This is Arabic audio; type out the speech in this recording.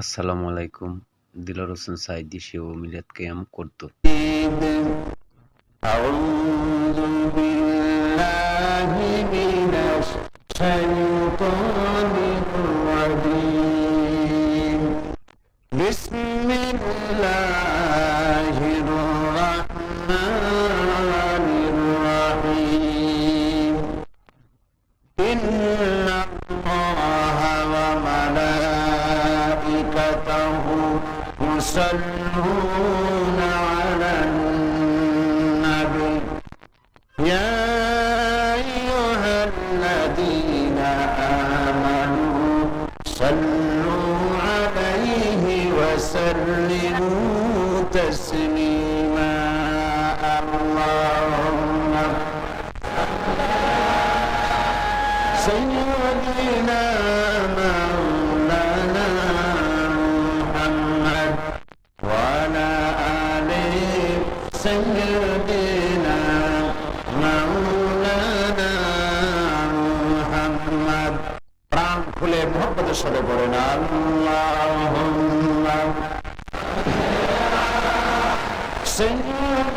আসসালামু আলাইকুম। দিলর হোসেন সাঈদী সেও মিলাদ কিয়াম করত। أعوذ بالله من الشيطان الرجيم بسم الله الرحمن الرحيم إن الله وملائكته يصلون على النبي يا أيها الذين آمنوا صلوا عليه وسلموا تسليما اللهم سيدنا مولانا محمد وعلى آل سيدنا مولانا محمد প্রাণ খুলে মোহাম্মদের সাথে পড়েন আল্লাহুম্মা সাইয়্যিদানা